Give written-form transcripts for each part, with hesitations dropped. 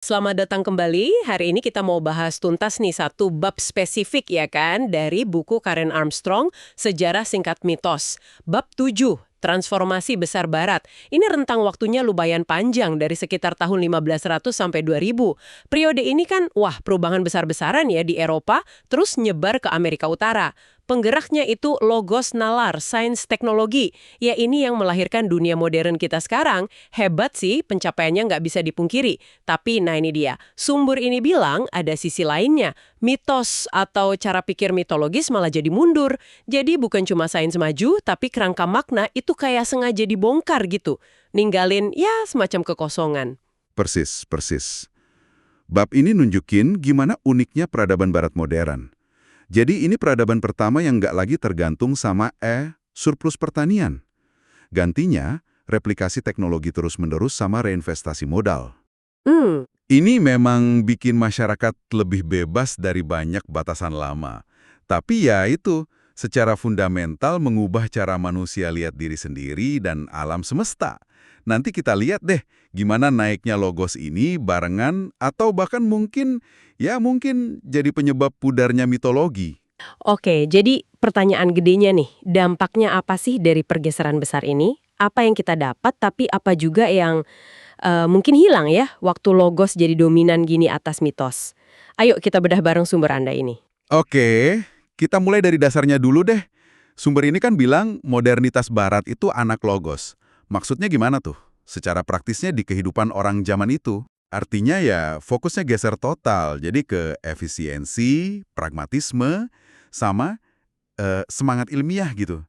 Selamat datang kembali. Hari ini kita mau bahas tuntas nih satu bab spesifik ya kan dari buku Karen Armstrong, Sejarah Singkat Mitos. Bab 7, Transformasi Besar Barat. Ini rentang waktunya lumayan panjang dari sekitar tahun 1500 sampai 2000. Periode ini kan perubahan besar-besaran ya di Eropa, terus nyebar ke Amerika Utara. Penggeraknya itu Logos Nalar, sains teknologi. Ya ini yang melahirkan dunia modern kita sekarang. Hebat sih, pencapaiannya nggak bisa dipungkiri. Tapi nah ini dia, sumber ini bilang ada sisi lainnya. Mitos atau cara pikir mitologis malah jadi mundur. Jadi bukan cuma sains maju, tapi kerangka makna itu kayak sengaja dibongkar gitu. Ninggalin ya semacam kekosongan. Persis, persis. Bab ini nunjukin gimana uniknya peradaban barat modern. Jadi ini peradaban pertama yang nggak lagi tergantung sama surplus pertanian. Gantinya, replikasi teknologi terus-menerus sama reinvestasi modal. Ini memang bikin masyarakat lebih bebas dari banyak batasan lama. Tapi ya itu, secara fundamental mengubah cara manusia lihat diri sendiri dan alam semesta. Nanti kita lihat deh gimana naiknya logos ini barengan atau bahkan mungkin jadi penyebab pudarnya mitologi. Oke, jadi pertanyaan gedenya nih, dampaknya apa sih dari pergeseran besar ini? Apa yang kita dapat, tapi apa juga yang mungkin hilang ya waktu logos jadi dominan gini atas mitos. Ayo kita bedah bareng sumber Anda ini. Oke, kita mulai dari dasarnya dulu deh. Sumber ini kan bilang modernitas barat itu anak logos. Maksudnya gimana tuh? Secara praktisnya di kehidupan orang zaman itu. Artinya ya fokusnya geser total, jadi ke efisiensi, pragmatisme, sama semangat ilmiah gitu.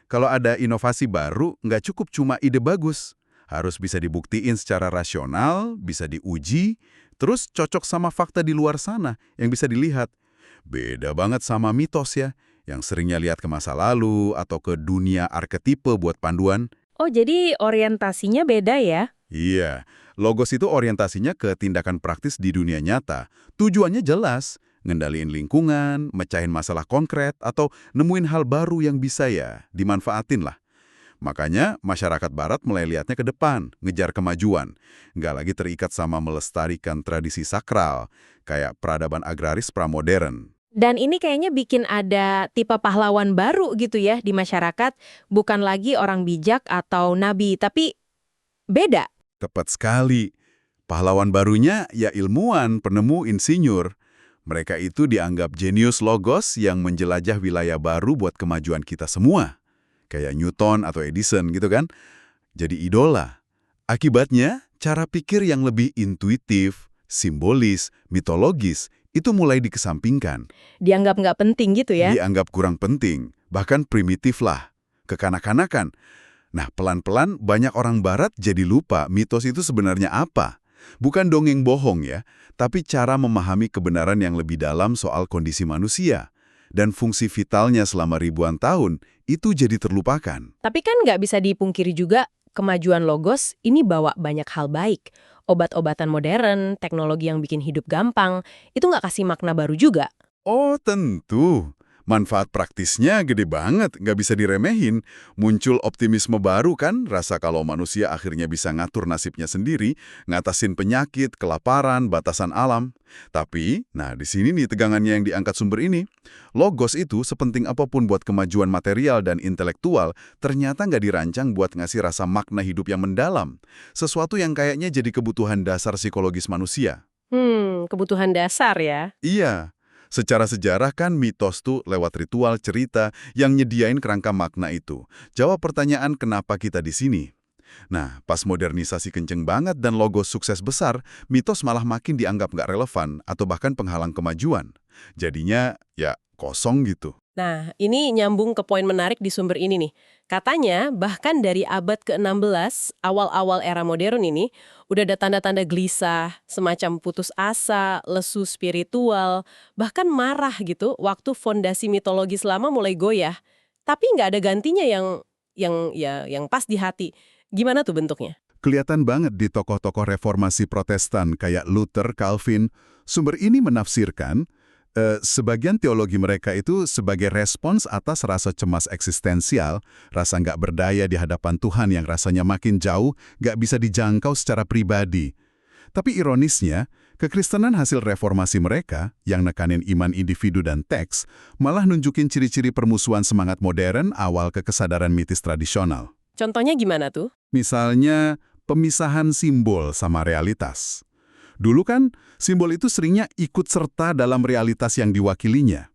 Kalau ada inovasi baru, nggak cukup cuma ide bagus. Harus bisa dibuktiin secara rasional, bisa diuji, terus cocok sama fakta di luar sana yang bisa dilihat. Beda banget sama mitos ya, yang seringnya lihat ke masa lalu atau ke dunia arketipe buat panduan. Oh, jadi orientasinya beda ya? Iya, logos itu orientasinya ke tindakan praktis di dunia nyata. Tujuannya jelas, ngendaliin lingkungan, mecahin masalah konkret, atau nemuin hal baru yang bisa ya dimanfaatin lah. Makanya masyarakat barat mulai lihatnya ke depan, ngejar kemajuan. Nggak lagi terikat sama melestarikan tradisi sakral, kayak peradaban agraris pramodern. Dan ini kayaknya bikin ada tipe pahlawan baru gitu ya di masyarakat. Bukan lagi orang bijak atau nabi, tapi beda. Tepat sekali. Pahlawan barunya ya ilmuwan, penemu, insinyur. Mereka itu dianggap jenius logos yang menjelajah wilayah baru buat kemajuan kita semua. Kayak Newton atau Edison gitu kan. Jadi idola. Akibatnya, cara pikir yang lebih intuitif, simbolis, mitologis, itu mulai dikesampingkan. Dianggap nggak penting gitu ya? Dianggap kurang penting, bahkan primitif lah. Kekanak-kanakan. Nah, pelan-pelan banyak orang barat jadi lupa mitos itu sebenarnya apa. Bukan dongeng bohong ya, tapi cara memahami kebenaran yang lebih dalam soal kondisi manusia. Dan fungsi vitalnya selama ribuan tahun, itu jadi terlupakan. Tapi kan nggak bisa dipungkiri juga kemajuan logos ini bawa banyak hal baik. Obat-obatan modern, teknologi yang bikin hidup gampang, itu nggak kasih makna baru juga. Oh, tentu. Manfaat praktisnya gede banget, nggak bisa diremehin. Muncul optimisme baru kan, rasa kalau manusia akhirnya bisa ngatur nasibnya sendiri, ngatasin penyakit, kelaparan, batasan alam. Tapi, nah di sini nih tegangannya yang diangkat sumber ini. Logos itu sepenting apapun buat kemajuan material dan intelektual, ternyata nggak dirancang buat ngasih rasa makna hidup yang mendalam. Sesuatu yang kayaknya jadi kebutuhan dasar psikologis manusia. Kebutuhan dasar ya. Iya. Secara sejarah kan mitos tuh lewat ritual cerita yang nyediain kerangka makna itu. Jawab pertanyaan kenapa kita di sini. Nah, pas modernisasi kenceng banget dan logos sukses besar, mitos malah makin dianggap nggak relevan atau bahkan penghalang kemajuan. Jadinya ya kosong gitu. Nah, ini nyambung ke poin menarik di sumber ini nih. Katanya, bahkan dari abad ke-16, awal-awal era modern ini, udah ada tanda-tanda gelisah, semacam putus asa, lesu spiritual, bahkan marah gitu waktu fondasi mitologis lama mulai goyah. Tapi nggak ada gantinya yang pas di hati. Gimana tuh bentuknya? Kelihatan banget di tokoh-tokoh reformasi Protestan kayak Luther, Calvin. Sumber ini menafsirkan sebagian teologi mereka itu sebagai respons atas rasa cemas eksistensial, rasa nggak berdaya di hadapan Tuhan yang rasanya makin jauh, nggak bisa dijangkau secara pribadi. Tapi ironisnya, kekristenan hasil reformasi mereka yang nekanin iman individu dan teks malah nunjukin ciri-ciri permusuhan semangat modern awal ke kesadaran mitis tradisional. Contohnya gimana tuh? Misalnya, pemisahan simbol sama realitas. Dulu kan, simbol itu seringnya ikut serta dalam realitas yang diwakilinya.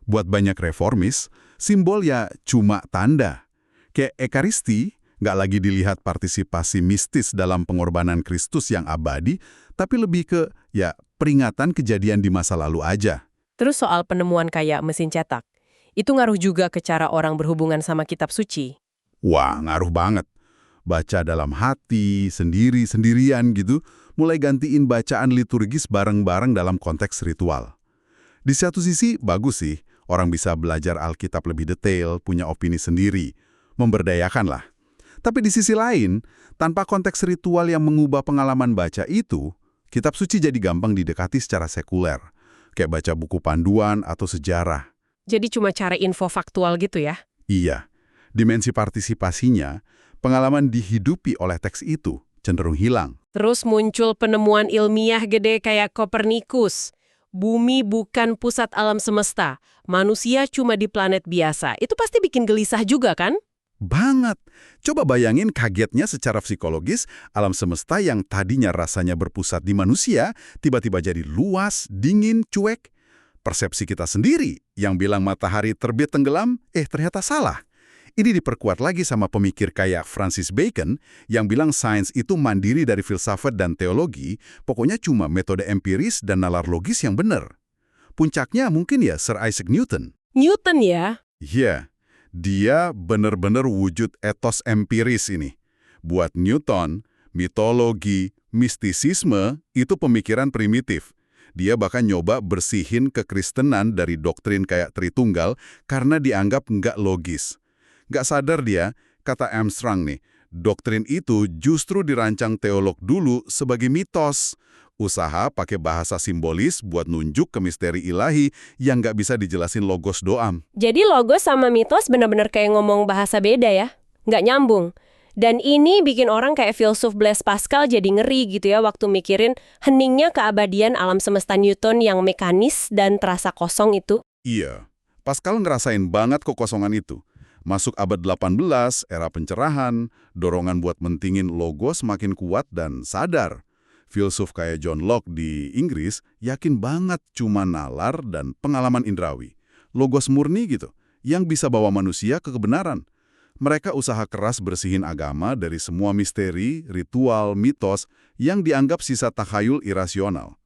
Buat banyak reformis, simbol ya cuma tanda. Kayak Ekaristi, nggak lagi dilihat partisipasi mistis dalam pengorbanan Kristus yang abadi, tapi lebih ke, ya, peringatan kejadian di masa lalu aja. Terus soal penemuan kayak mesin cetak, itu ngaruh juga ke cara orang berhubungan sama kitab suci. Wah, ngaruh banget. Baca dalam hati, sendiri-sendirian gitu, mulai gantiin bacaan liturgis bareng-bareng dalam konteks ritual. Di satu sisi, bagus sih, orang bisa belajar Alkitab lebih detail, punya opini sendiri, memberdayakan lah. Tapi di sisi lain, tanpa konteks ritual yang mengubah pengalaman baca itu, kitab suci jadi gampang didekati secara sekuler, kayak baca buku panduan atau sejarah. Jadi cuma cari info faktual gitu ya? Iya, dimensi partisipasinya, pengalaman dihidupi oleh teks itu cenderung hilang. Terus muncul penemuan ilmiah gede kayak Kopernikus. Bumi bukan pusat alam semesta, manusia cuma di planet biasa. Itu pasti bikin gelisah juga kan? Banget. Coba bayangin kagetnya secara psikologis, alam semesta yang tadinya rasanya berpusat di manusia, tiba-tiba jadi luas, dingin, cuek. Persepsi kita sendiri yang bilang matahari terbit tenggelam, ternyata salah. Ini diperkuat lagi sama pemikir kayak Francis Bacon yang bilang sains itu mandiri dari filsafat dan teologi, pokoknya cuma metode empiris dan nalar logis yang benar. Puncaknya mungkin ya Sir Isaac Newton. Newton ya? Iya, dia benar-benar wujud etos empiris ini. Buat Newton, mitologi, mistisisme itu pemikiran primitif. Dia bahkan nyoba bersihin kekristenan dari doktrin kayak Tritunggal karena dianggap nggak logis. Nggak sadar dia, kata Armstrong nih, doktrin itu justru dirancang teolog dulu sebagai mitos. Usaha pakai bahasa simbolis buat nunjuk ke misteri ilahi yang nggak bisa dijelasin logos doang. Jadi logos sama mitos benar-benar kayak ngomong bahasa beda ya? Nggak nyambung. Dan ini bikin orang kayak filsuf Blaise Pascal jadi ngeri gitu ya waktu mikirin heningnya keabadian alam semesta Newton yang mekanis dan terasa kosong itu. Iya, Pascal ngerasain banget kekosongan itu. Masuk abad 18, era pencerahan, dorongan buat mentingin logos makin kuat dan sadar. Filsuf kayak John Locke di Inggris yakin banget cuma nalar dan pengalaman indrawi. Logos murni gitu, yang bisa bawa manusia ke kebenaran. Mereka usaha keras bersihin agama dari semua misteri, ritual, mitos yang dianggap sisa takhayul irasional.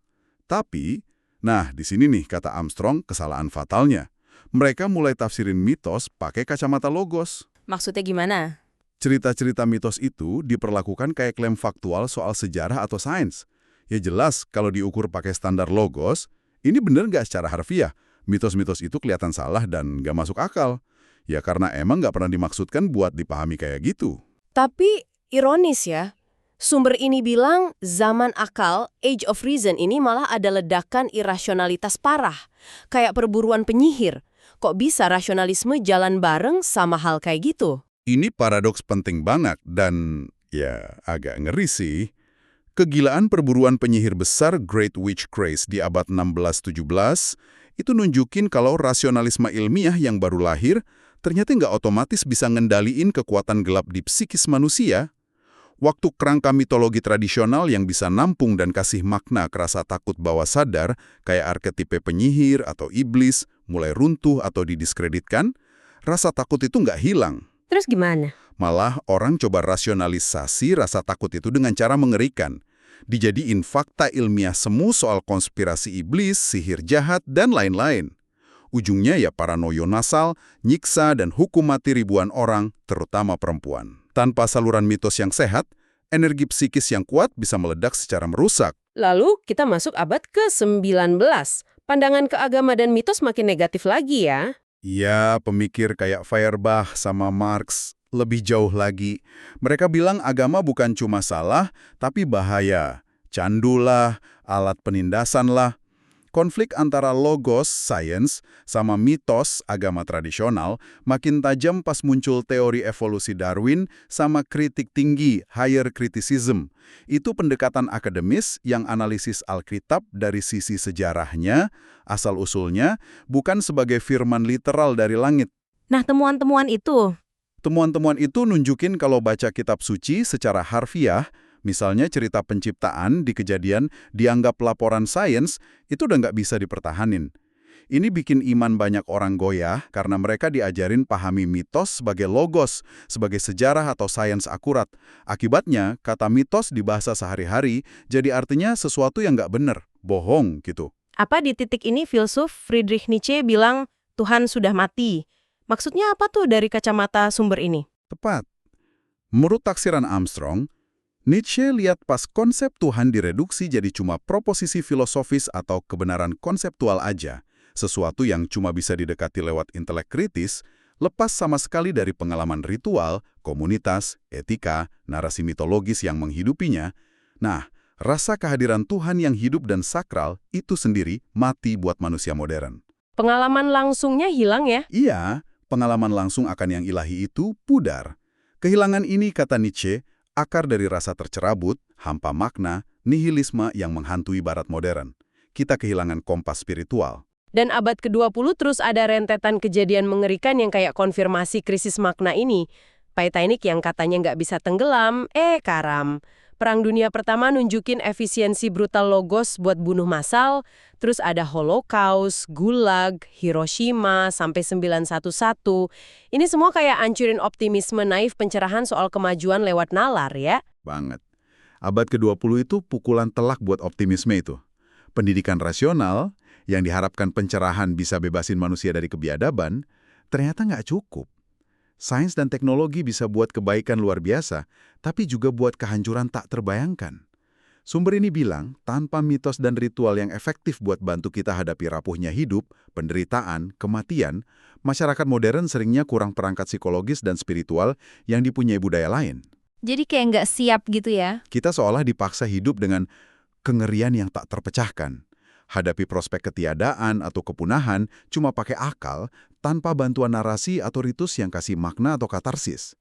Tapi, nah di sini nih kata Armstrong kesalahan fatalnya. Mereka mulai tafsirin mitos pakai kacamata logos. Maksudnya gimana? Cerita-cerita mitos itu diperlakukan kayak klaim faktual soal sejarah atau sains. Ya jelas, kalau diukur pakai standar logos, ini bener nggak secara harfiah? Mitos-mitos itu kelihatan salah dan nggak masuk akal. Ya karena emang nggak pernah dimaksudkan buat dipahami kayak gitu. Tapi ironis ya, sumber ini bilang zaman akal, age of reason ini malah ada ledakan irasionalitas parah. Kayak perburuan penyihir. Kok bisa rasionalisme jalan bareng sama hal kayak gitu? Ini paradoks penting banget dan ya agak ngeri sih. Kegilaan perburuan penyihir besar Great Witch Craze di abad 16-17 itu nunjukin kalau rasionalisme ilmiah yang baru lahir ternyata nggak otomatis bisa ngendaliin kekuatan gelap di psikis manusia. Waktu kerangka mitologi tradisional yang bisa nampung dan kasih makna ke rasa takut bawah sadar, kayak arketipe penyihir atau iblis, mulai runtuh atau didiskreditkan, rasa takut itu nggak hilang. Terus gimana? Malah orang coba rasionalisasi rasa takut itu dengan cara mengerikan. Dijadiin fakta ilmiah semu soal konspirasi iblis, sihir jahat, dan lain-lain. Ujungnya ya paranoia nasal, nyiksa, dan hukum mati ribuan orang, terutama perempuan. Tanpa saluran mitos yang sehat, energi psikis yang kuat bisa meledak secara merusak. Lalu kita masuk abad ke-19. Pandangan ke agama dan mitos makin negatif lagi ya. Iya, pemikir kayak Feuerbach sama Marx lebih jauh lagi. Mereka bilang agama bukan cuma salah, tapi bahaya. Candu lah, alat penindasan lah. Konflik antara logos, science, sama mitos, agama tradisional, makin tajam pas muncul teori evolusi Darwin sama kritik tinggi, higher criticism. Itu pendekatan akademis yang analisis Alkitab dari sisi sejarahnya, asal-usulnya, bukan sebagai firman literal dari langit. Nah, temuan-temuan itu, Temuan-temuan itu nunjukin kalau baca kitab suci secara harfiah, misalnya cerita penciptaan di Kejadian dianggap laporan sains, itu udah nggak bisa dipertahanin. Ini bikin iman banyak orang goyah karena mereka diajarin pahami mitos sebagai logos, sebagai sejarah atau sains akurat. Akibatnya, kata mitos di bahasa sehari-hari jadi artinya sesuatu yang nggak bener, bohong gitu. apa di titik ini filsuf Friedrich Nietzsche bilang Tuhan sudah mati. Maksudnya apa tuh dari kacamata sumber ini? Tepat. Menurut taksiran Armstrong, Nietzsche lihat pas konsep Tuhan direduksi jadi cuma proposisi filosofis atau kebenaran konseptual aja, sesuatu yang cuma bisa didekati lewat intelek kritis, lepas sama sekali dari pengalaman ritual, komunitas, etika, narasi mitologis yang menghidupinya. Nah, rasa kehadiran Tuhan yang hidup dan sakral itu sendiri mati buat manusia modern. Pengalaman langsungnya hilang ya? Iya, pengalaman langsung akan yang ilahi itu pudar. Kehilangan ini, kata Nietzsche, akar dari rasa tercerabut, hampa makna, nihilisme yang menghantui barat modern. Kita kehilangan kompas spiritual. Dan abad ke-20 terus ada rentetan kejadian mengerikan yang kayak konfirmasi krisis makna ini. Titanic yang katanya nggak bisa tenggelam, karam. Perang Dunia Pertama nunjukin efisiensi brutal logos buat bunuh massal, terus ada Holocaust, Gulag, Hiroshima, sampai 911. Ini semua kayak ancurin optimisme naif pencerahan soal kemajuan lewat nalar ya. Banget. Abad ke-20 itu pukulan telak buat optimisme itu. Pendidikan rasional, yang diharapkan pencerahan bisa bebasin manusia dari kebiadaban, ternyata nggak cukup. Sains dan teknologi bisa buat kebaikan luar biasa, tapi juga buat kehancuran tak terbayangkan. Sumber ini bilang, tanpa mitos dan ritual yang efektif buat bantu kita hadapi rapuhnya hidup, penderitaan, kematian, masyarakat modern seringnya kurang perangkat psikologis dan spiritual yang dipunyai budaya lain. Jadi kayak nggak siap gitu ya? Kita seolah dipaksa hidup dengan kengerian yang tak terpecahkan. Hadapi prospek ketiadaan atau kepunahan cuma pakai akal tanpa bantuan narasi atau ritus yang kasih makna atau katarsis.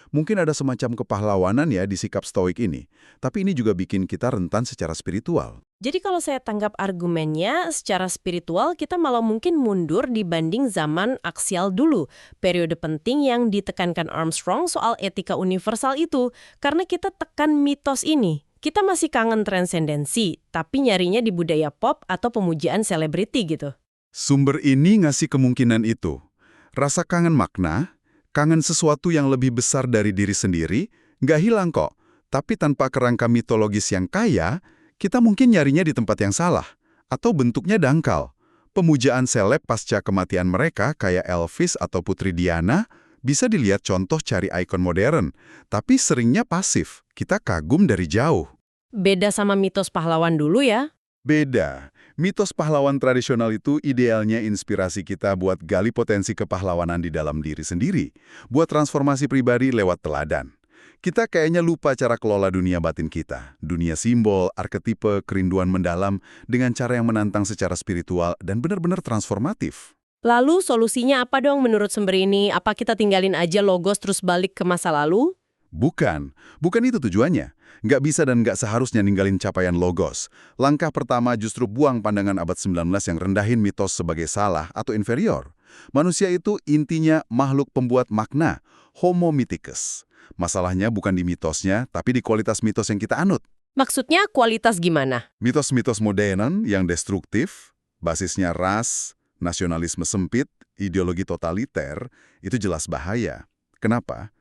Mungkin ada semacam kepahlawanan ya di sikap stoik ini, tapi ini juga bikin kita rentan secara spiritual. Jadi kalau saya tanggap argumennya, secara spiritual kita malah mungkin mundur dibanding zaman aksial dulu. Periode penting yang ditekankan Armstrong soal etika universal itu, karena kita tekan mitos ini. Kita masih kangen transendensi, tapi nyarinya di budaya pop atau pemujaan selebriti gitu. Sumber ini ngasih kemungkinan itu. Rasa kangen makna, kangen sesuatu yang lebih besar dari diri sendiri, nggak hilang kok. Tapi tanpa kerangka mitologis yang kaya, kita mungkin nyarinya di tempat yang salah. Atau bentuknya dangkal. Pemujaan seleb pasca kematian mereka kayak Elvis atau Putri Diana, bisa dilihat contoh cari ikon modern. Tapi seringnya pasif, kita kagum dari jauh. Beda sama mitos pahlawan dulu ya. Beda. Mitos pahlawan tradisional itu idealnya inspirasi kita buat gali potensi kepahlawanan di dalam diri sendiri, buat transformasi pribadi lewat teladan. Kita kayaknya lupa cara kelola dunia batin kita, dunia simbol, arketipe, kerinduan mendalam, dengan cara yang menantang secara spiritual dan benar-benar transformatif. Lalu solusinya apa dong menurut sumber ini? Apa kita tinggalin aja logos terus balik ke masa lalu? Bukan itu tujuannya. Nggak bisa dan nggak seharusnya ninggalin capaian logos. Langkah pertama justru buang pandangan abad 19 yang rendahin mitos sebagai salah atau inferior. Manusia itu intinya makhluk pembuat makna, homo mythicus. Masalahnya bukan di mitosnya, tapi di kualitas mitos yang kita anut. Maksudnya kualitas gimana? Mitos-mitos modern yang destruktif, basisnya ras, nasionalisme sempit, ideologi totaliter, itu jelas bahaya. Kenapa?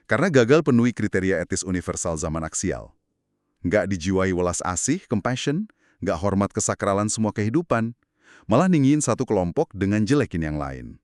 Karena gagal penuhi kriteria etis universal zaman aksial. Nggak dijiwai welas asih, compassion, nggak hormat kesakralan semua kehidupan, malah ninggiin satu kelompok dengan jelekin yang lain.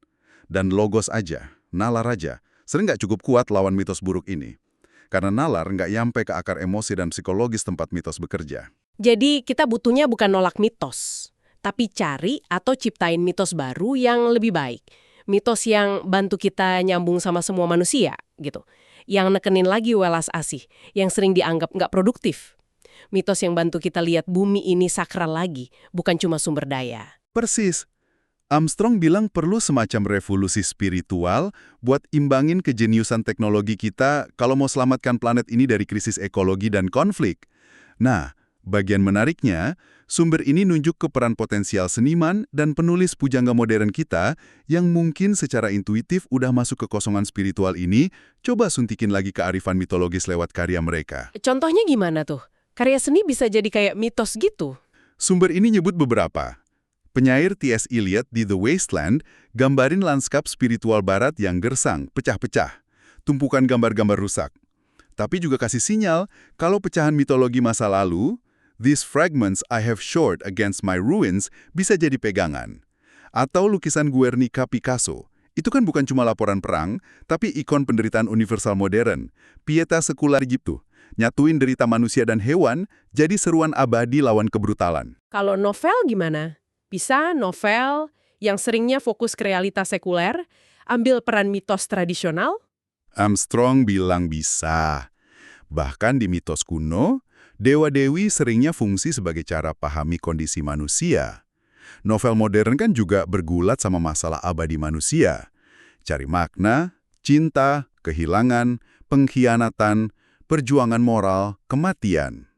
Dan logos aja, nalar aja, sering nggak cukup kuat lawan mitos buruk ini. Karena nalar nggak nyampe ke akar emosi dan psikologis tempat mitos bekerja. Jadi kita butuhnya bukan nolak mitos, tapi cari atau ciptain mitos baru yang lebih baik. Mitos yang bantu kita nyambung sama semua manusia, gitu. Yang nekenin lagi welas asih, yang sering dianggap nggak produktif. mitos yang bantu kita lihat bumi ini sakral lagi, bukan cuma sumber daya. Persis. Armstrong bilang perlu semacam revolusi spiritual buat imbangin kejeniusan teknologi kita kalau mau selamatkan planet ini dari krisis ekologi dan konflik. Nah, bagian menariknya, sumber ini nunjuk ke peran potensial seniman dan penulis pujangga modern kita yang mungkin secara intuitif udah masuk ke kosongan spiritual ini, coba suntikin lagi kearifan mitologis lewat karya mereka. Contohnya gimana tuh? Karya seni bisa jadi kayak mitos gitu? Sumber ini nyebut beberapa. Penyair T.S. Eliot di The Wasteland gambarin lanskap spiritual barat yang gersang, pecah-pecah, tumpukan gambar-gambar rusak. Tapi juga kasih sinyal kalau pecahan mitologi masa lalu, "These fragments I have shored against my ruins," bisa jadi pegangan. Atau lukisan Guernica Picasso, itu kan bukan cuma laporan perang, tapi ikon penderitaan universal modern, Pieta Secular gitu, nyatuin derita manusia dan hewan jadi seruan abadi lawan kebrutalan. Kalau novel gimana? Bisa novel yang seringnya fokus ke realitas sekuler, ambil peran mitos tradisional? Armstrong bilang bisa. Bahkan di mitos kuno, dewa-dewi seringnya fungsi sebagai cara pahami kondisi manusia. Novel modern kan juga bergulat sama masalah abadi manusia. Cari makna, cinta, kehilangan, pengkhianatan, perjuangan moral, kematian.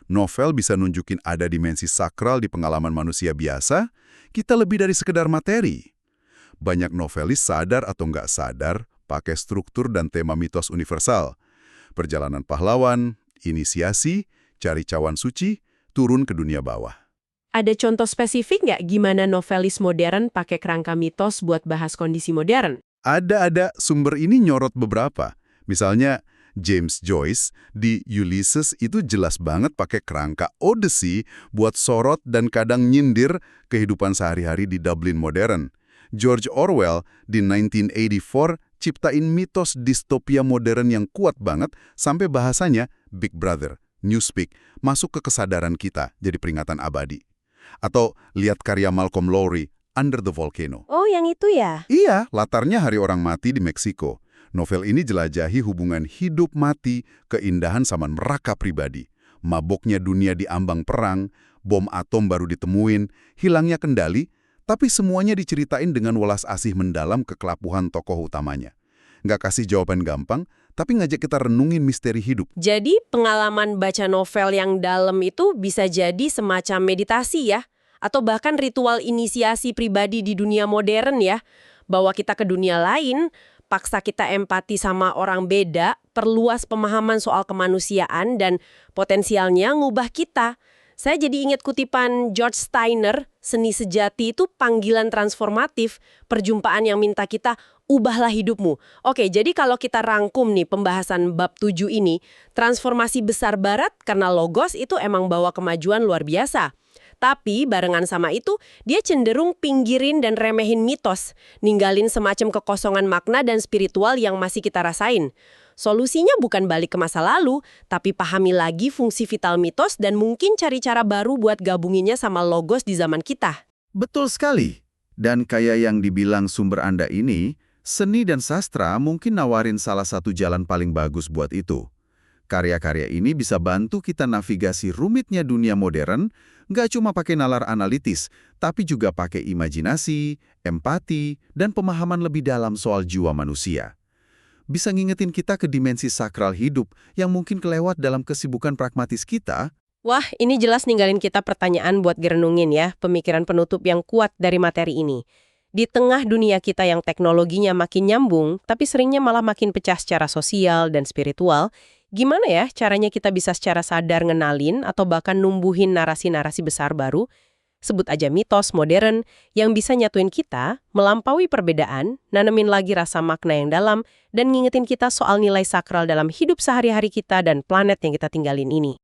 Novel bisa nunjukin ada dimensi sakral di pengalaman manusia biasa, kita lebih dari sekedar materi. Banyak novelis sadar atau nggak sadar pakai struktur dan tema mitos universal. Perjalanan pahlawan, inisiasi, cari cawan suci, turun ke dunia bawah. Ada contoh spesifik nggak gimana novelis modern pakai kerangka mitos buat bahas kondisi modern? Ada sumber ini nyorot beberapa. Misalnya, James Joyce di Ulysses itu jelas banget pakai kerangka Odyssey buat sorot dan kadang nyindir kehidupan sehari-hari di Dublin modern. George Orwell di 1984 ciptain mitos distopia modern yang kuat banget sampai bahasanya Big Brother, Newspeak, masuk ke kesadaran kita jadi peringatan abadi. Atau lihat karya Malcolm Lowry, Under the Volcano. Oh, yang itu ya? Iya, latarnya Hari Orang Mati di Meksiko. Novel ini jelajahi hubungan hidup-mati, keindahan sama neraka pribadi. Maboknya dunia di ambang perang, bom atom baru ditemuin, hilangnya kendali, tapi semuanya diceritain dengan welas asih mendalam ke kelapuhan tokoh utamanya. Nggak kasih jawaban gampang, tapi ngajak kita renungin misteri hidup. Jadi pengalaman baca novel yang dalam itu bisa jadi semacam meditasi ya? Atau bahkan ritual inisiasi pribadi di dunia modern ya? Bawa kita ke dunia lain, paksa kita empati sama orang beda, perluas pemahaman soal kemanusiaan dan potensialnya ngubah kita. Saya jadi ingat kutipan George Steiner, seni sejati itu panggilan transformatif, perjumpaan yang minta kita, ubahlah hidupmu. Oke, jadi kalau kita rangkum nih pembahasan bab 7 ini, transformasi besar barat karena logos itu emang bawa kemajuan luar biasa. Tapi barengan sama itu, dia cenderung pinggirin dan remehin mitos, ninggalin semacam kekosongan makna dan spiritual yang masih kita rasain. Solusinya bukan balik ke masa lalu, tapi pahami lagi fungsi vital mitos dan mungkin cari cara baru buat gabunginnya sama logos di zaman kita. Betul sekali. Dan kayak yang dibilang sumber Anda ini, seni dan sastra mungkin nawarin salah satu jalan paling bagus buat itu. Karya-karya ini bisa bantu kita navigasi rumitnya dunia modern, nggak cuma pakai nalar analitis, tapi juga pakai imajinasi, empati, dan pemahaman lebih dalam soal jiwa manusia. Bisa ngingetin kita ke dimensi sakral hidup yang mungkin kelewat dalam kesibukan pragmatis kita. Wah, ini jelas ninggalin kita pertanyaan buat direnungin ya, pemikiran penutup yang kuat dari materi ini. Di tengah dunia kita yang teknologinya makin nyambung, tapi seringnya malah makin pecah secara sosial dan spiritual, gimana ya caranya kita bisa secara sadar ngenalin atau bahkan numbuhin narasi-narasi besar baru, sebut aja mitos modern, yang bisa nyatuin kita, melampaui perbedaan, nanemin lagi rasa makna yang dalam, dan ngingetin kita soal nilai sakral dalam hidup sehari-hari kita dan planet yang kita tinggalin ini.